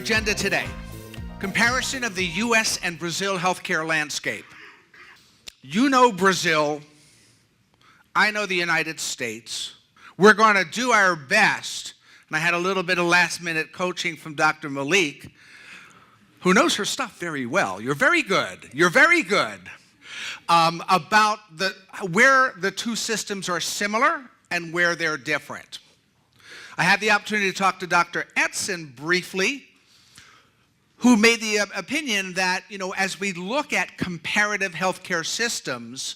agenda today. Comparison of the U.S. and Brazil healthcare landscape. You know Brazil, I know the United States. We're going to do our best, and I had a little bit of last-minute coaching from Dr. Malik, who knows her stuff very well. You're very good. You're very good. About where the two systems are similar and where they're different. I had the opportunity to talk to Dr. Edson briefly, who made the opinion that, as we look at comparative healthcare systems,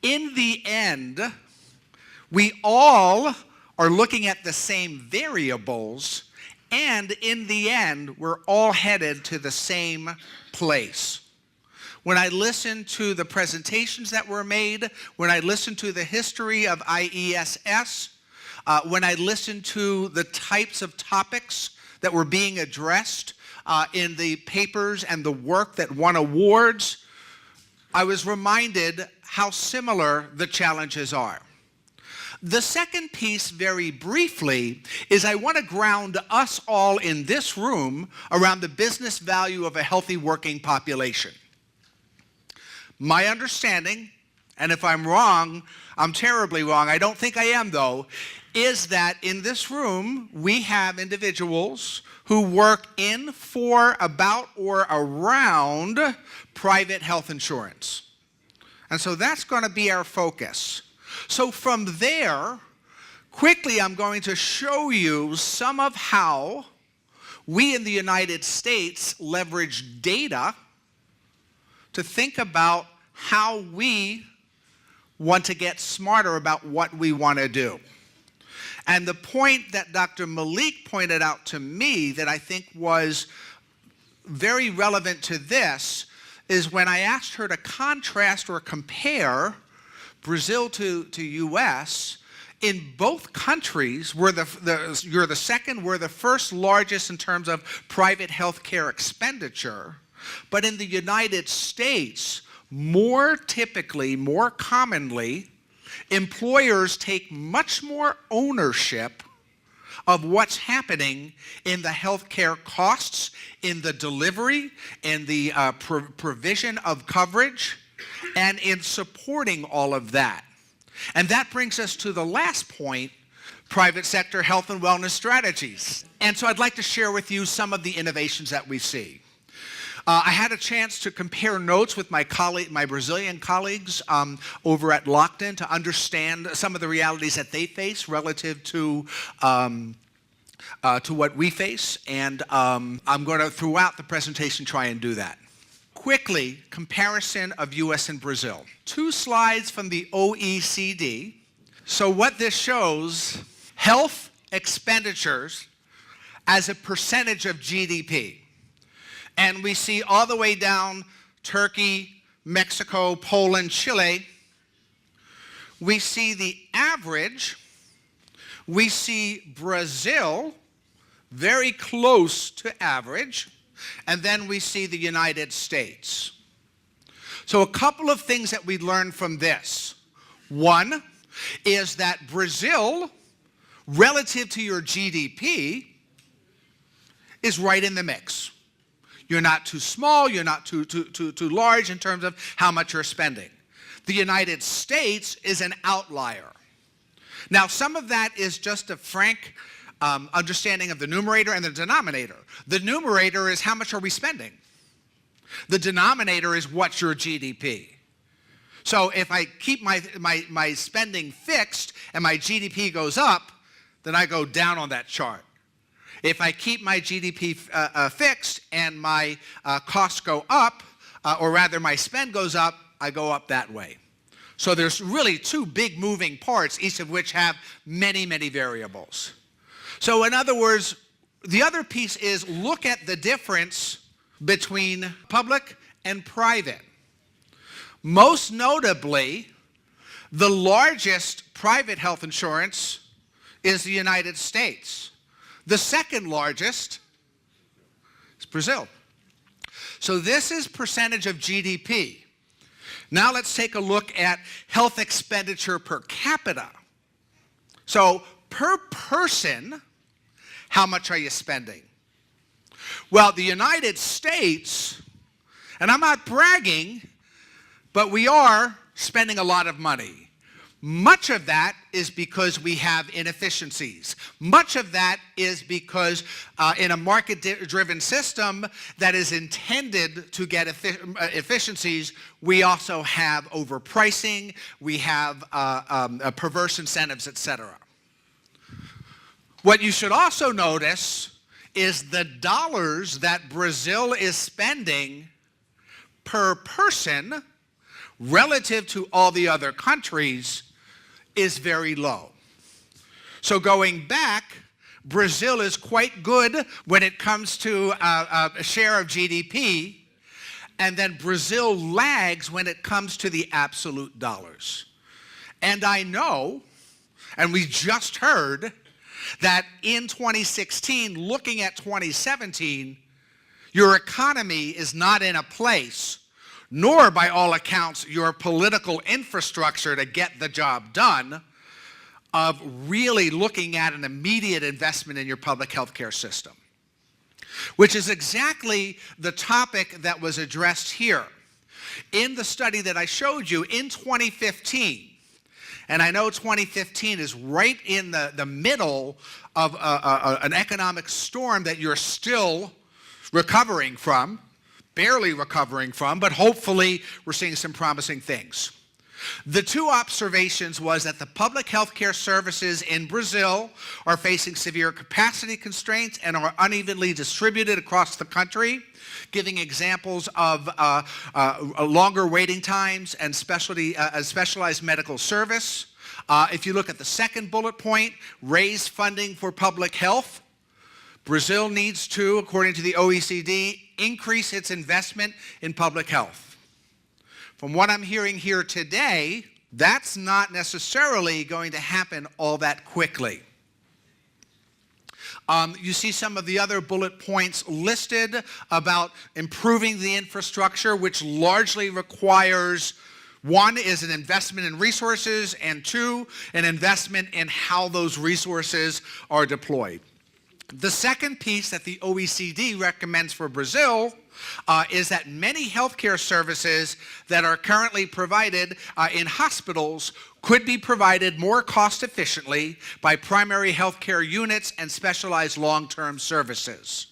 in the end, we all are looking at the same variables, and in the end, we're all headed to the same place. When I listened to the presentations that were made, when I listened to the history of IESS, when I listened to the types of topics that were being addressed in the papers and the work that won awards, I was reminded how similar the challenges are. The second piece, very briefly, is I want to ground us all in this room around the business value of a healthy working population. My understanding, and if I'm wrong, I'm terribly wrong, I don't think I am though, is that in this room we have individuals who work in, for, about, or around private health insurance. And so that's going to be our focus. So from there, quickly I'm going to show you some of how we in the United States leverage data to think about how we want to get smarter about what we want to do. And the point that Dr. Malik pointed out to me that I think was very relevant to this is when I asked her to contrast or compare Brazil to U.S., in both countries, you're the second, we're the first largest in terms of private health care expenditure. But in the United States, more typically, more commonly, employers take much more ownership of what's happening in the healthcare costs, in the delivery, in the provision of coverage, and in supporting all of that. And that brings us to the last point, private sector health and wellness strategies. And so I'd like to share with you some of the innovations that we see. I had a chance to compare notes with my Brazilian colleagues over at Lockton to understand some of the realities that they face relative to what we face, and I'm going to, throughout the presentation, try and do that. Quickly, comparison of U.S. and Brazil. 2 slides from the OECD. So what this shows, health expenditures as a percentage of GDP. And we see all the way down Turkey, Mexico, Poland, Chile. We see the average. We see Brazil very close to average. And then we see the United States. So a couple of things that we learned from this. One is that Brazil, relative to your GDP, is right in the mix. You're not too small, you're not too large in terms of how much you're spending. The United States is an outlier. Now, some of that is just a frank understanding of the numerator and the denominator. The numerator is how much are we spending. The denominator is what's your GDP. So if I keep my spending fixed and my GDP goes up, then I go down on that chart. If I keep my GDP fixed and my costs go up, or rather my spend goes up, I go up that way. So there's really 2 big moving parts, each of which have many, many variables. So in other words, the other piece is look at the difference between public and private. Most notably, the largest private health insurance is the United States. The second largest is Brazil. So this is percentage of GDP. Now let's take a look at health expenditure per capita. So per person, how much are you spending? Well, the United States, and I'm not bragging, but we are spending a lot of money. Much of that is because we have inefficiencies. Much of that is because in a market-driven system that is intended to get efficiencies, we also have overpricing, we have perverse incentives, etc. What you should also notice is the dollars that Brazil is spending per person relative to all the other countries is very low. So going back, Brazil is quite good when it comes to a share of GDP, and then Brazil lags when it comes to the absolute dollars. And I know, and we just heard, that in 2016, looking at 2017, your economy is not in a place, nor by all accounts your political infrastructure to get the job done, of really looking at an immediate investment in your public health care system, which is exactly the topic that was addressed here. In the study that I showed you in 2015, and I know 2015 is right in the middle of an economic storm that you're still recovering from, barely recovering from, but hopefully we're seeing some promising things. The two observations was that the public health care services in Brazil are facing severe capacity constraints and are unevenly distributed across the country, giving examples of longer waiting times and specialized medical service. If you look at the second bullet point, raise funding for public health. Brazil needs to, according to the OECD, increase its investment in public health. From what I'm hearing here today, that's not necessarily going to happen all that quickly. You see some of the other bullet points listed about improving the infrastructure, which largely requires, one is an investment in resources, and two, an investment in how those resources are deployed. The second piece that the OECD recommends for Brazil is that many healthcare services that are currently provided in hospitals could be provided more cost efficiently by primary healthcare units and specialized long-term services.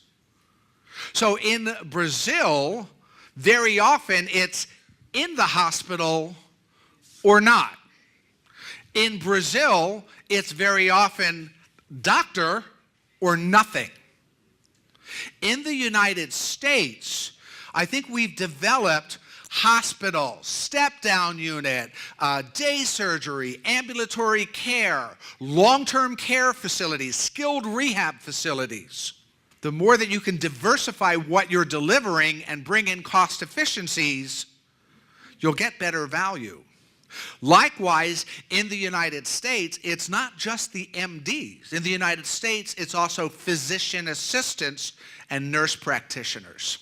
So in Brazil, very often it's in the hospital or not. In Brazil, it's very often doctor or nothing. In the United States, I think we've developed hospitals, step-down unit, day surgery, ambulatory care, long-term care facilities, skilled rehab facilities. The more that you can diversify what you're delivering and bring in cost efficiencies, you'll get better value. Likewise, in the United States, it's not just the MDs. In the United States, it's also physician assistants and nurse practitioners.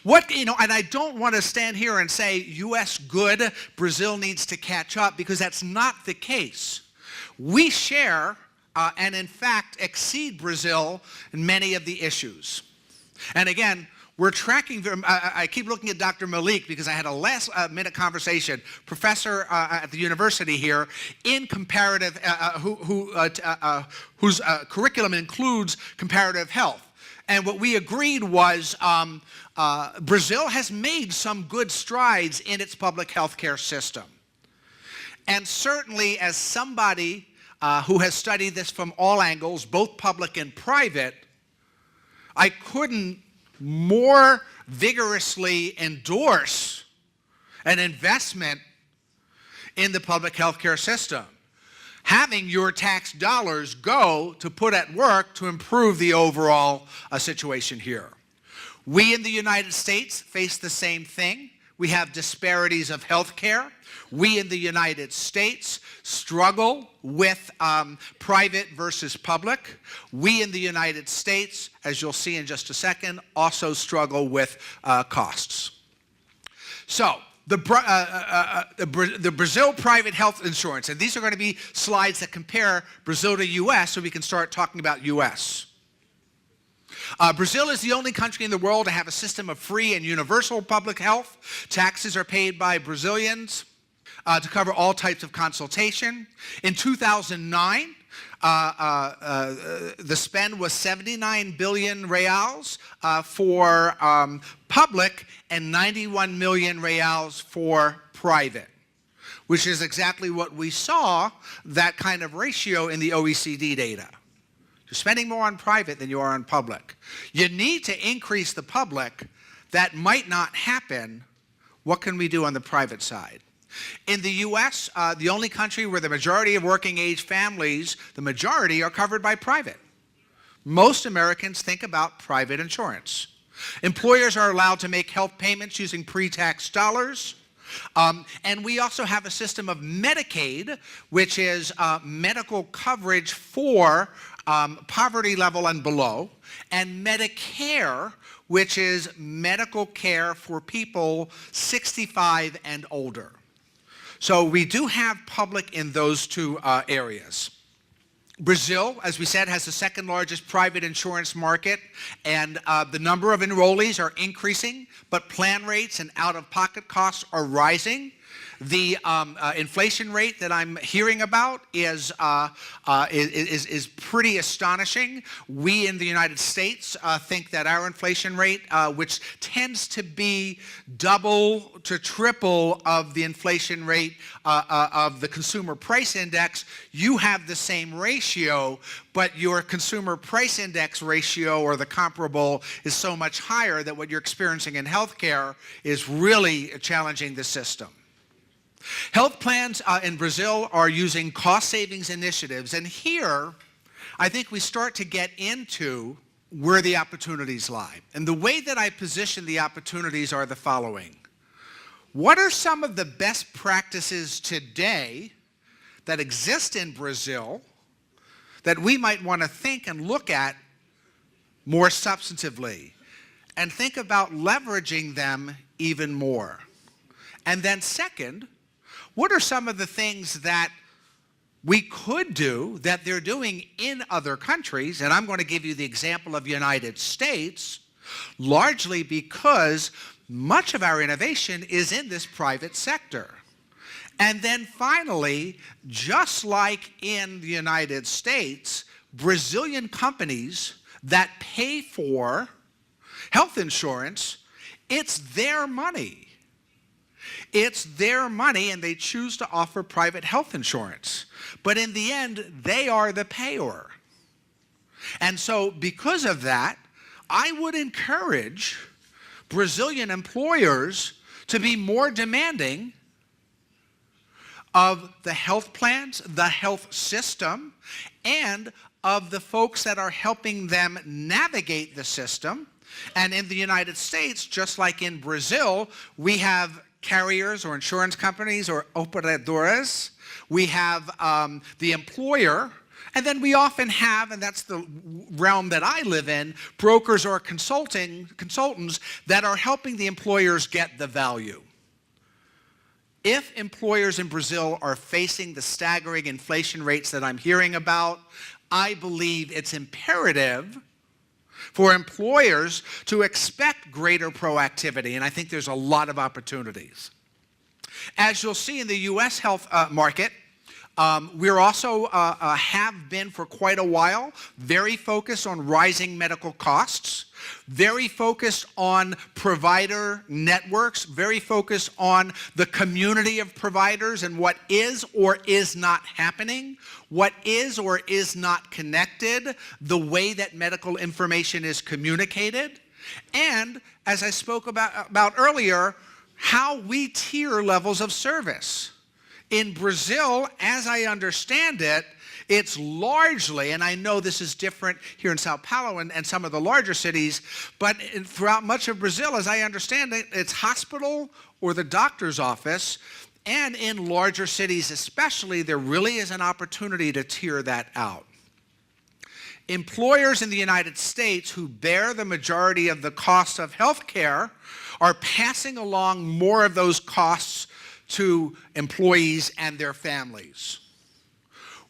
And I don't want to stand here and say, U.S. good, Brazil needs to catch up, because that's not the case. We share, and in fact, exceed Brazil in many of the issues. And again, we're tracking, I keep looking at Dr. Malik because I had a last-minute conversation, professor at the university here, in comparative, whose curriculum includes comparative health. And what we agreed was Brazil has made some good strides in its public health care system. And certainly as somebody who has studied this from all angles, both public and private, I couldn't more vigorously endorse an investment in the public health care system. Having your tax dollars go to put at work to improve the overall situation here. We in the United States face the same thing. We have disparities of health care. We in the United States struggle with private versus public. We in the United States, as you'll see in just a second, also struggle with costs. So, the Brazil private health insurance, and these are going to be slides that compare Brazil to U.S. so we can start talking about U.S. Brazil is the only country in the world to have a system of free and universal public health. Taxes are paid by Brazilians to cover all types of consultation. In 2009, the spend was 79 billion reals for public and 91 million reals for private, which is exactly what we saw, that kind of ratio in the OECD data. You're spending more on private than you are on public. You need to increase the public. That might not happen. What can we do on the private side? In the US, the only country where the majority of working age families, the majority are covered by private. Most Americans think about private insurance. Employers are allowed to make health payments using pre-tax dollars. And we also have a system of Medicaid, which is medical coverage for poverty level and below, and Medicare, which is medical care for people 65 and older. So we do have public in those two areas. Brazil, as we said, has the second largest private insurance market, and the number of enrollees are increasing, but plan rates and out-of-pocket costs are rising. The inflation rate that I'm hearing about is pretty astonishing. We in the United States think that our inflation rate, which tends to be double to triple of the inflation rate of the consumer price index, you have the same ratio, but your consumer price index ratio, or the comparable, is so much higher that what you're experiencing in healthcare is really challenging the system. Health plans in Brazil are using cost savings initiatives, and here I think we start to get into where the opportunities lie. And the way that I position the opportunities are the following. What are some of the best practices today that exist in Brazil that we might want to think and look at more substantively, and think about leveraging them even more? And then second, what are some of the things that we could do that they're doing in other countries? And I'm going to give you the example of the United States, largely because much of our innovation is in this private sector. And then finally, just like in the United States, Brazilian companies that pay for health insurance, it's their money. It's their money, and they choose to offer private health insurance. But in the end, they are the payer. And so because of that, I would encourage Brazilian employers to be more demanding of the health plans, the health system, and of the folks that are helping them navigate the system. And in the United States, just like in Brazil, we have carriers or insurance companies or operadoras. We have the employer, and then we often have, and that's the realm that I live in, brokers or consultants that are helping the employers get the value. If employers in Brazil are facing the staggering inflation rates that I'm hearing about, I believe it's imperative for employers to expect greater proactivity, and I think there's a lot of opportunities. As you'll see in the U.S. health market, we're also, have been for quite a while, very focused on rising medical costs, very focused on provider networks, very focused on the community of providers and what is or is not happening, what is or is not connected, the way that medical information is communicated, and, as I spoke about earlier, how we tier levels of service. In Brazil, as I understand it, it's largely, and I know this is different here in São Paulo and some of the larger cities, but throughout much of Brazil, as I understand it, it's hospital or the doctor's office, and in larger cities especially, there really is an opportunity to tier that out. Employers in the United States who bear the majority of the cost of health care are passing along more of those costs to employees and their families.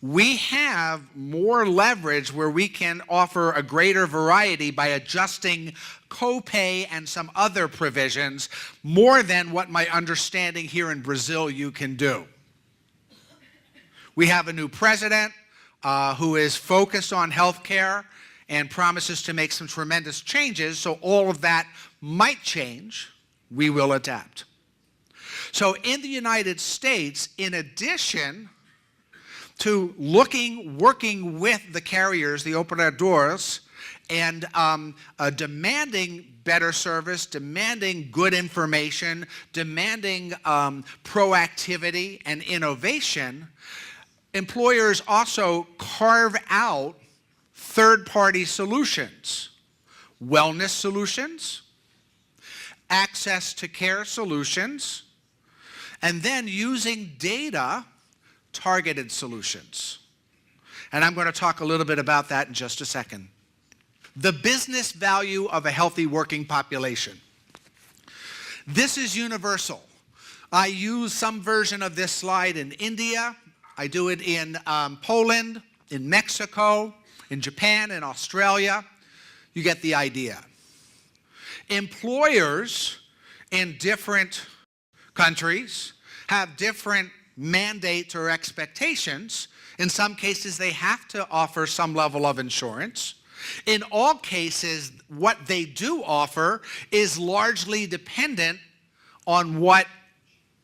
we have more leverage where we can offer a greater variety by adjusting copay and some other provisions more than what my understanding here in Brazil you can do. We have a new president who is focused on healthcare and promises to make some tremendous changes, so all of that might change. We will adapt. So in the United States, in addition to working with the carriers, the operadores, and demanding better service, demanding good information, demanding proactivity and innovation, employers also carve out third-party solutions, wellness solutions, access to care solutions, and then using data, targeted solutions. And I'm going to talk a little bit about that in just a second. The business value of a healthy working population. This is universal. I use some version of this slide in India. I do it in Poland, in Mexico, in Japan, in Australia. You get the idea. Employers in different countries have different mandates or expectations. In some cases, they have to offer some level of insurance. In all cases, what they do offer is largely dependent on what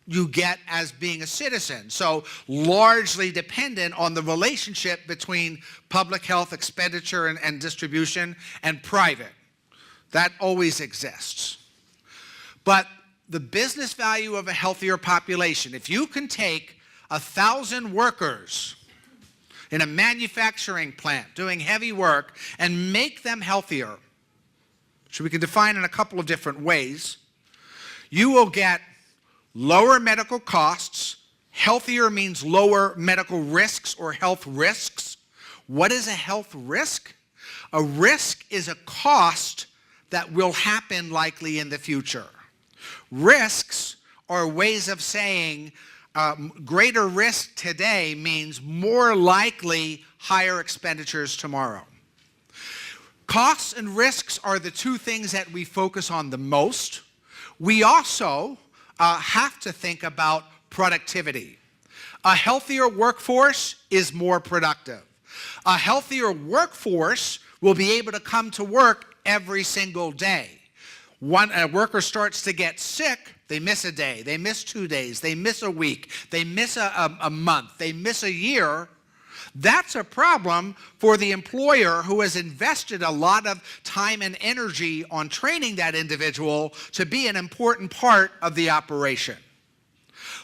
you get as being a citizen. So largely dependent on the relationship between public health expenditure and distribution and private. That always exists. But the business value of a healthier population, if you can take 1,000 workers in a manufacturing plant doing heavy work and make them healthier, which we can define in a couple of different ways, you will get lower medical costs. Healthier means lower medical risks or health risks. What is a health risk? A risk is a cost that will happen likely in the future. Risks are ways of saying greater risk today means more likely higher expenditures tomorrow. Costs and risks are the two things that we focus on the most. We also have to think about productivity. A healthier workforce is more productive. A healthier workforce will be able to come to work every single day. When a worker starts to get sick, they miss a day, they miss 2 days, they miss a week, they miss a month, they miss a year. That's a problem for the employer who has invested a lot of time and energy on training that individual to be an important part of the operation.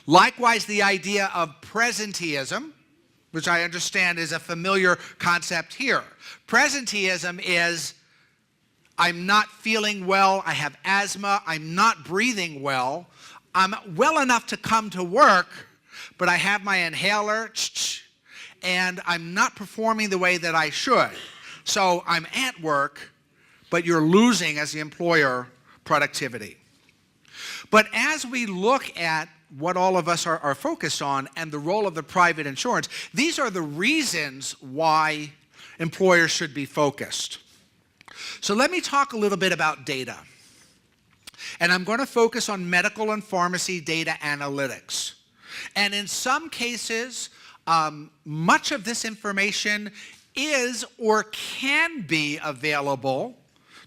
Likewise, the idea of presenteeism, which I understand is a familiar concept here. Presenteeism is, I'm not feeling well, I have asthma, I'm not breathing well, I'm well enough to come to work, but I have my inhaler, and I'm not performing the way that I should. So I'm at work, but you're losing, as the employer, productivity. But as we look at what all of us are focused on and the role of the private insurance, these are the reasons why employers should be focused. So let me talk a little bit about data. And I'm going to focus on medical and pharmacy data analytics. And in some cases, much of this information is or can be available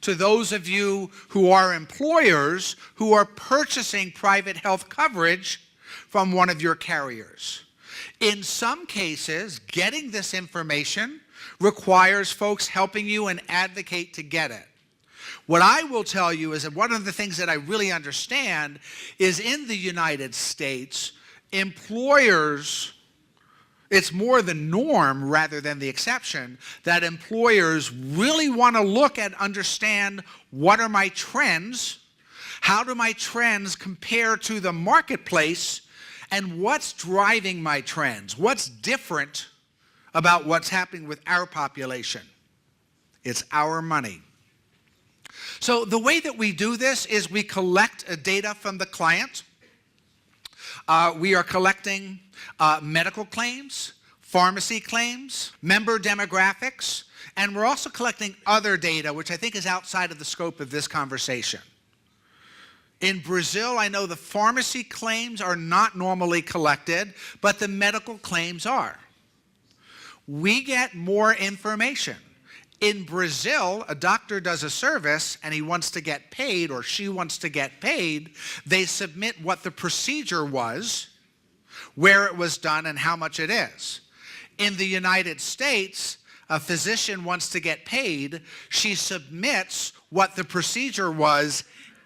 to those of you who are employers who are purchasing private health coverage from one of your carriers. In some cases, getting this information requires folks helping you and advocate to get it. What I will tell you is that one of the things that I really understand is in the United States, employers, it's more the norm rather than the exception, that employers really want to look and understand what are my trends, how do my trends compare to the marketplace, and what's driving my trends, what's different about what's happening with our population. It's our money. So the way that we do this is we collect data from the client. We are collecting medical claims, pharmacy claims, member demographics, and we're also collecting other data, which I think is outside of the scope of this conversation. In Brazil, I know the pharmacy claims are not normally collected, but the medical claims are. We get more information. In Brazil, a doctor does a service and he wants to get paid, or she wants to get paid. They submit what the procedure was, where it was done, and how much it is. In the United States, a physician wants to get paid. She submits what the procedure was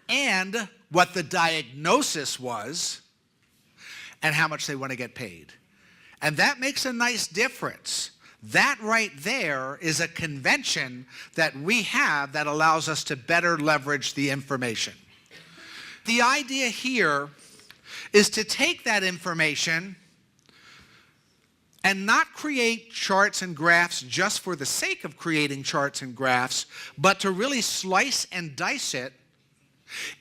and what the diagnosis was and how much they want to get paid. And that makes a nice difference. That right there is a convention that we have that allows us to better leverage the information. The idea here is to take that information and not create charts and graphs just for the sake of creating charts and graphs, but to really slice and dice it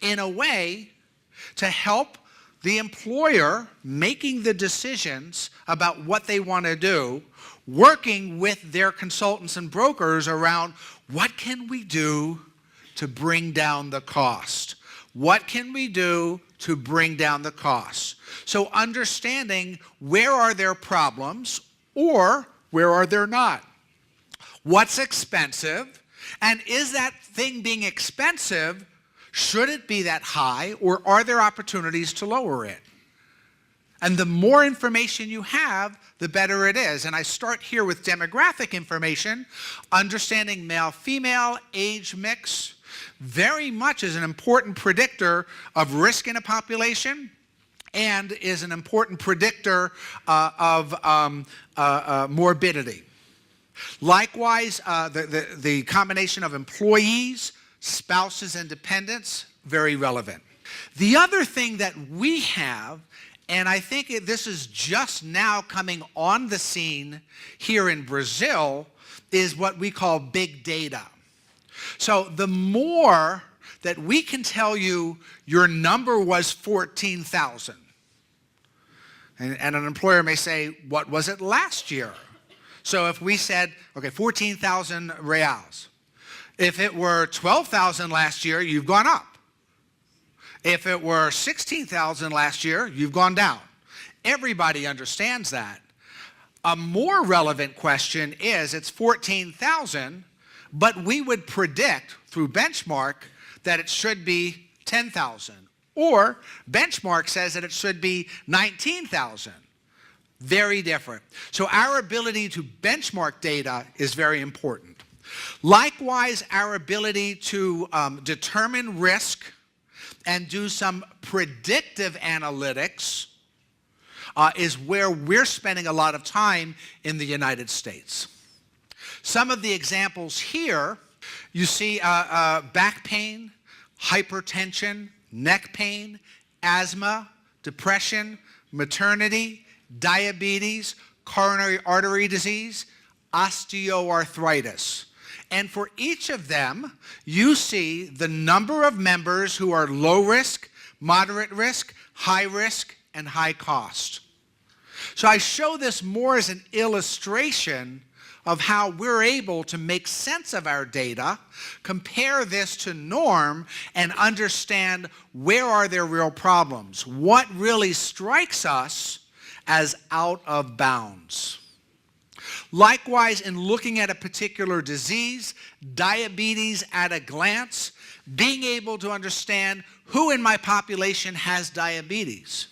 in a way to help the employer making the decisions about what they want to do, working with their consultants and brokers around what can we do to bring down the cost? What can we do to bring down the costs? So understanding where are their problems or where are there not? What's expensive? And is that thing being expensive, should it be that high, or are there opportunities to lower it? And the more information you have, the better it is. And I start here with demographic information, understanding male-female, age mix, very much is an important predictor of risk in a population and is an important predictor of morbidity. Likewise, the combination of employees, spouses, and dependents, very relevant. The other thing that we have, and I think this is just now coming on the scene here in Brazil, is what we call big data. So the more that we can tell you your number was 14,000, and an employer may say, what was it last year? So if we said, okay, 14,000 reals. If it were 12,000 last year, you've gone up. If it were 16,000 last year, you've gone down. Everybody understands that. A more relevant question is, it's 14,000, but we would predict through benchmark that it should be 10,000. Or benchmark says that it should be 19,000. Very different. So our ability to benchmark data is very important. Likewise, our ability to determine risk and do some predictive analytics is where we're spending a lot of time in the United States. Some of the examples here, you see back pain, hypertension, neck pain, asthma, depression, maternity, diabetes, coronary artery disease, osteoarthritis. And for each of them, you see the number of members who are low risk, moderate risk, high risk, and high cost. So I show this more as an illustration of how we're able to make sense of our data, compare this to norm, and understand where are there real problems. What really strikes us as out of bounds. Likewise, in looking at a particular disease, diabetes at a glance, being able to understand who in my population has diabetes.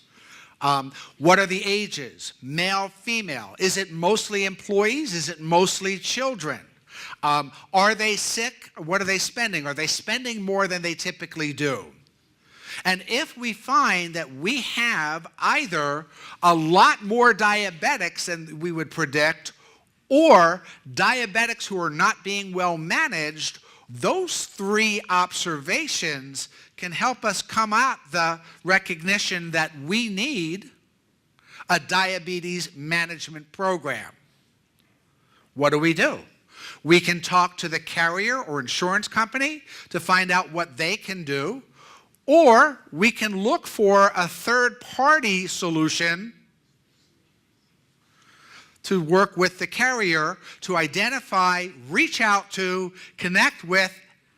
What are the ages? Male, female. Is it mostly employees? Is it mostly children? Are they sick? What are they spending? Are they spending more than they typically do? And if we find that we have either a lot more diabetics than we would predict, or diabetics who are not being well managed, those three observations can help us come at the recognition that we need a diabetes management program. What do? We can talk to the carrier or insurance company to find out what they can do, or we can look for a third-party solution to work with the carrier to identify, reach out to, connect with,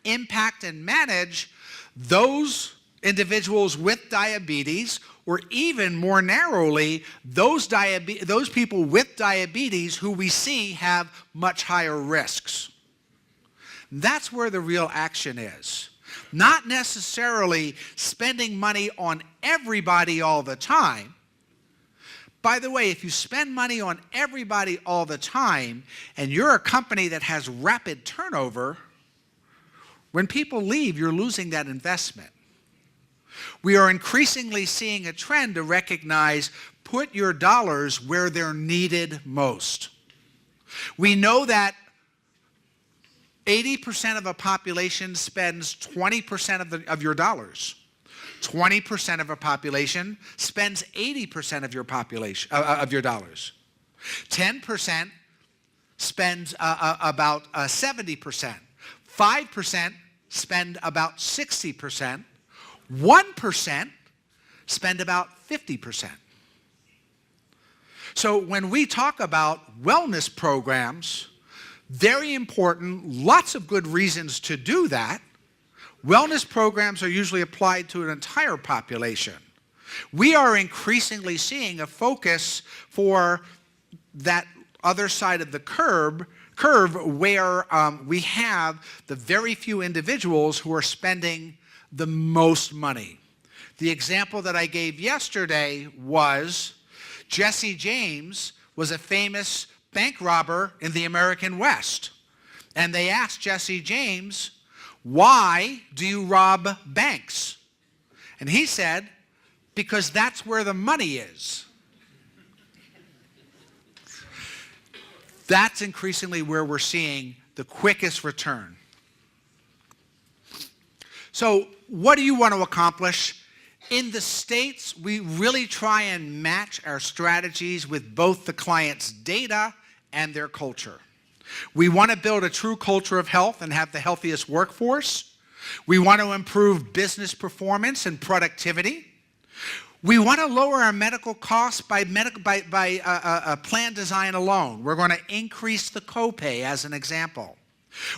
impact, and manage those individuals with diabetes, or even more narrowly, those people with diabetes who we see have much higher risks. That's where the real action is. Not necessarily spending money on everybody all the time. By the way, if you spend money on everybody all the time, and you're a company that has rapid turnover, when people leave, you're losing that investment. We are increasingly seeing a trend to recognize, put your dollars where they're needed most. We know that 80% of a population spends 20% of your dollars. 20% of a population spends 80% of your population of your dollars. 10% spends about 70%. 5% spend about 60%. 1% spend about 50%. So when we talk about wellness programs, very important, lots of good reasons to do that. Wellness programs are usually applied to an entire population. We are increasingly seeing a focus for that other side of the curve where we have the very few individuals who are spending the most money. The example that I gave yesterday was Jesse James was a famous bank robber in the American West. And they asked Jesse James, why do you rob banks? And he said, because that's where the money is. That's increasingly where we're seeing the quickest return. So what do you want to accomplish? In the States, we really try and match our strategies with both the client's data and their culture. We want to build a true culture of health and have the healthiest workforce. We want to improve business performance and productivity. We want to lower our medical costs by plan design alone. We're going to increase the copay as an example.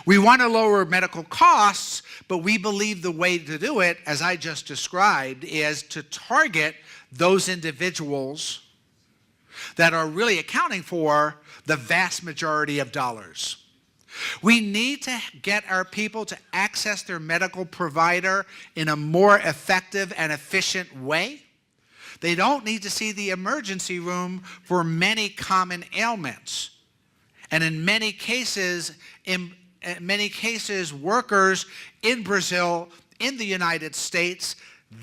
We want to lower medical costs, but we believe the way to do it, as I just described, is to target those individuals that are really accounting for the vast majority of dollars. We need to get our people to access their medical provider in a more effective and efficient way. They don't need to see the emergency room for many common ailments. And in many cases, workers in Brazil, in the United States,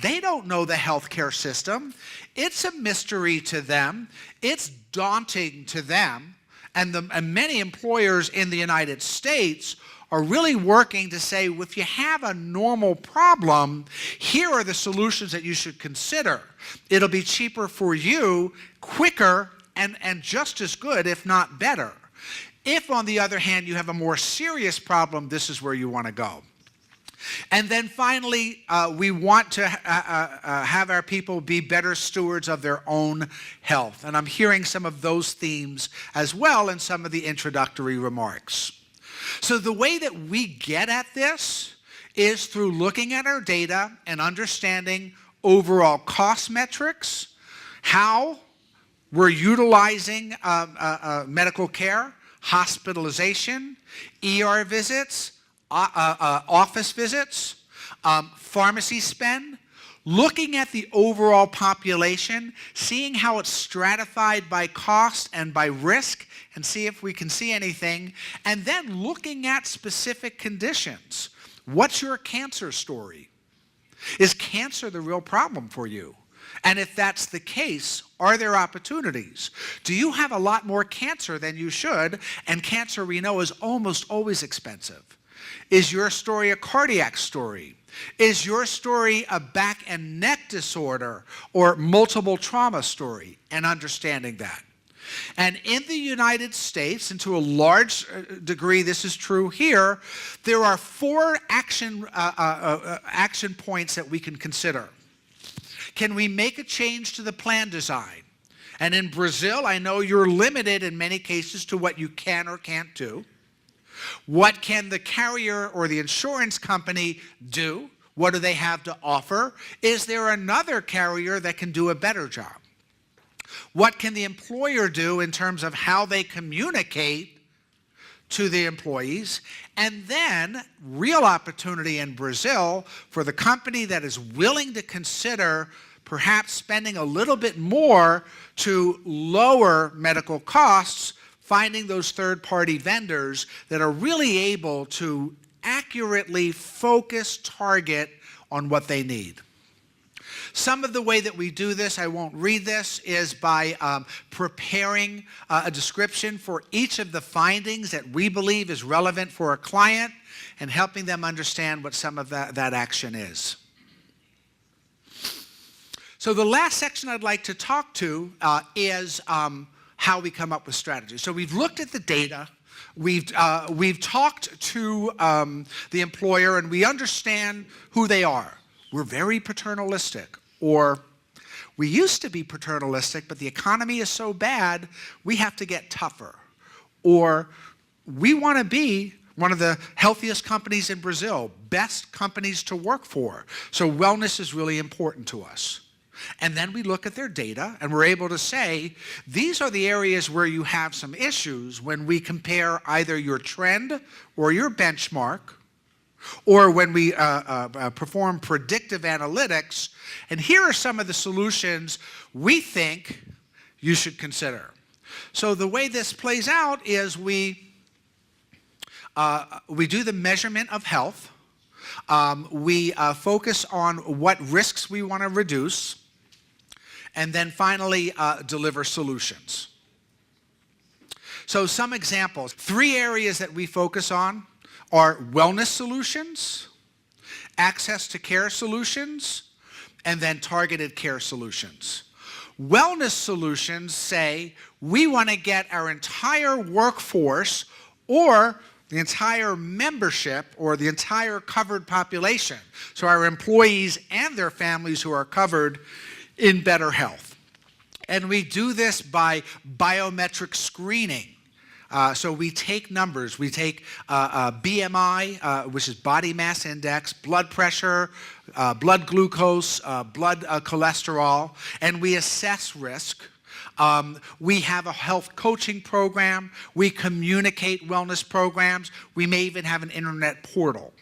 they don't know the healthcare system. It's a mystery to them. It's daunting to them. And many employers in the United States are really working to say, well, if you have a normal problem, here are the solutions that you should consider. It'll be cheaper for you, quicker, and just as good, if not better. If, on the other hand, you have a more serious problem, this is where you want to go. And then finally, we want to have our people be better stewards of their own health. And I'm hearing some of those themes as well in some of the introductory remarks. So the way that we get at this is through looking at our data and understanding overall cost metrics, how we're utilizing medical care, hospitalization, ER visits, office visits, pharmacy spend, looking at the overall population, seeing how it's stratified by cost and by risk, and see if we can see anything, and then looking at specific conditions. What's your cancer story? Is cancer the real problem for you? And if that's the case, are there opportunities? Do you have a lot more cancer than you should? And cancer, we know, is almost always expensive. Is your story a cardiac story? Is your story a back and neck disorder or multiple trauma story? And understanding that. And in the United States, and to a large degree this is true here, there are 4 action points that we can consider. Can we make a change to the plan design? And in Brazil, I know you're limited in many cases to what you can or can't do. What can the carrier or the insurance company do? What do they have to offer? Is there another carrier that can do a better job? What can the employer do in terms of how they communicate to the employees? And then, real opportunity in Brazil for the company that is willing to consider perhaps spending a little bit more to lower medical costs, finding those third-party vendors that are really able to accurately focus, target on what they need. Some of the way that we do this, I won't read this, is by preparing a description for each of the findings that we believe is relevant for a client and helping them understand what some of that action is. So the last section I'd like to talk to is how we come up with strategy. So we've looked at the data. We've talked to the employer, and we understand who they are. We're very paternalistic, or we used to be paternalistic, but the economy is so bad, we have to get tougher. Or we want to be one of the healthiest companies in Brazil, best companies to work for. So wellness is really important to us. And then we look at their data, and we're able to say, these are the areas where you have some issues when we compare either your trend or your benchmark, or when we perform predictive analytics. And here are some of the solutions we think you should consider. So the way this plays out is we do the measurement of health. We focus on what risks we want to reduce. And then finally, deliver solutions. So some examples. 3 areas that we focus on are wellness solutions, access to care solutions, and then targeted care solutions. Wellness solutions say we want to get our entire workforce or the entire membership or the entire covered population, so our employees and their families who are covered, in better health. And we do this by biometric screening. So we take numbers. We take BMI, which is body mass index, blood pressure, blood glucose, blood cholesterol, and we assess risk. We have a health coaching program. We communicate wellness programs. We may even have an internet portal.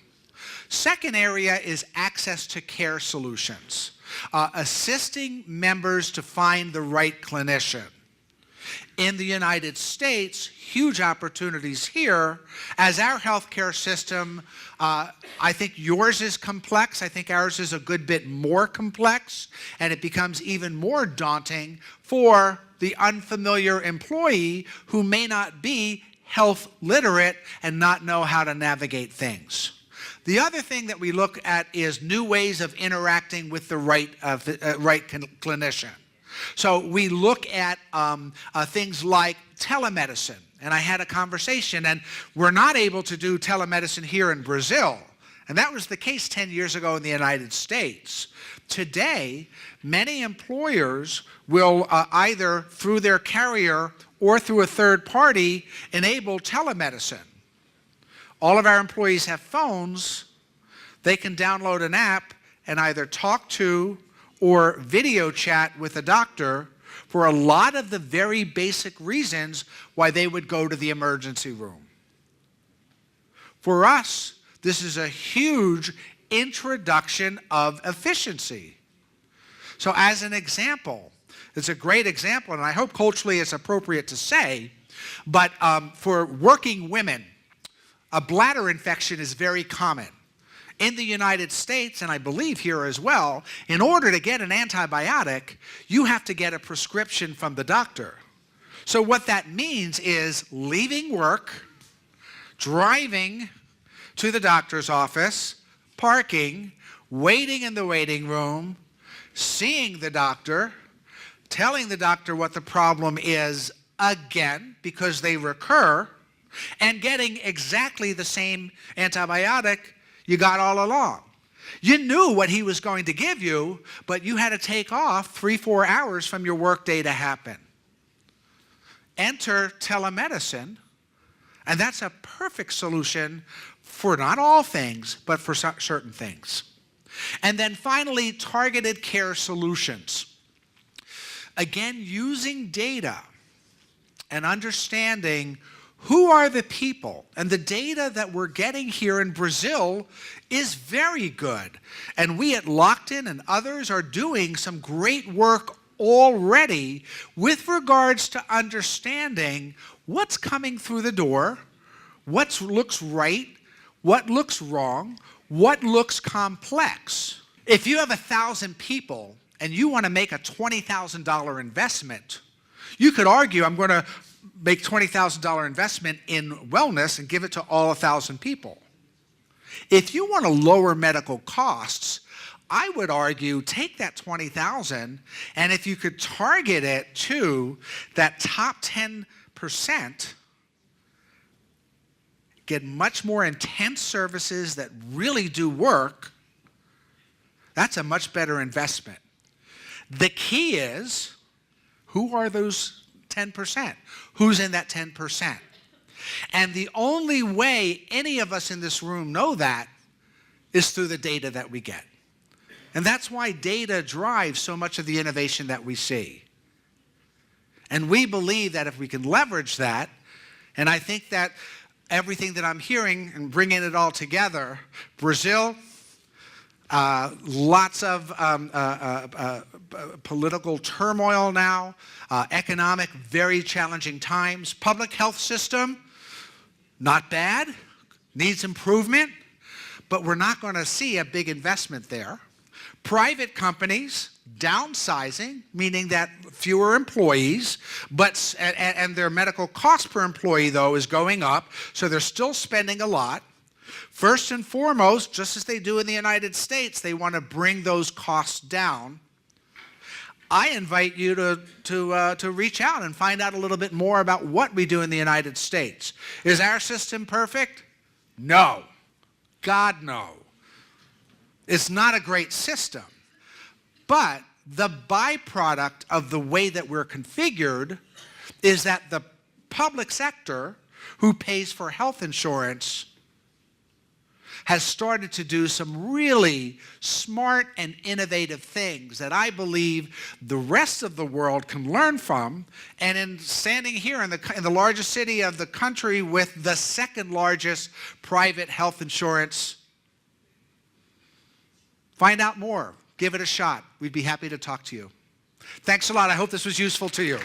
Second area is access to care solutions. Assisting members to find the right clinician. In the United States, huge opportunities here. As our healthcare system, I think yours is complex. I think ours is a good bit more complex, and it becomes even more daunting for the unfamiliar employee who may not be health literate and not know how to navigate things. The other thing that we look at is new ways of interacting with the right clinician. So we look at things like telemedicine. And I had a conversation, and we're not able to do telemedicine here in Brazil. And that was the case 10 years ago in the United States. Today, many employers will either through their carrier or through a third party enable telemedicine. All of our employees have phones. They can download an app and either talk to or video chat with a doctor for a lot of the very basic reasons why they would go to the emergency room. For us, this is a huge introduction of efficiency. So as an example, it's a great example, and I hope culturally it's appropriate to say, but for working women, a bladder infection is very common. In the United States, and I believe here as well, in order to get an antibiotic, you have to get a prescription from the doctor. So what that means is leaving work, driving to the doctor's office, parking, waiting in the waiting room, seeing the doctor, telling the doctor what the problem is again because they recur, and getting exactly the same antibiotic you got all along. You knew what he was going to give you, but you had to take off 3-4 hours from your workday to happen. Enter telemedicine, and that's a perfect solution for not all things, but for certain things. And then finally, targeted care solutions. Again, using data and understanding who are the people. And the data that we're getting here in Brazil is very good. And we at Lockton and others are doing some great work already with regards to understanding what's coming through the door, what looks right, what looks wrong, what looks complex. If you have 1,000 people and you want to make a $20,000 investment, you could argue, I'm going to make $20,000 investment in wellness and give it to all 1,000 people. If you want to lower medical costs, I would argue take that $20,000, and if you could target it to that top 10%, get much more intense services that really do work, that's a much better investment. The key is, who are those 10%? Who's in that 10%? And the only way any of us in this room know that is through the data that we get. And that's why data drives so much of the innovation that we see. And we believe that if we can leverage that, and I think that everything that I'm hearing and bringing it all together, Brazil, lots of political turmoil now, economic, very challenging times. Public health system, not bad, needs improvement, but we're not going to see a big investment there. Private companies, downsizing, meaning that fewer employees, but and their medical cost per employee, though, is going up, so they're still spending a lot. First and foremost, just as they do in the United States, they want to bring those costs down. I invite you to reach out and find out a little bit more about what we do in the United States. Is our system perfect? No. God, no. It's not a great system. But the byproduct of the way that we're configured is that the public sector, who pays for health insurance, has started to do some really smart and innovative things that I believe the rest of the world can learn from. And in standing here in the largest city of the country with the second largest private health insurance, find out more. Give it a shot. We'd be happy to talk to you. Thanks a lot. I hope this was useful to you.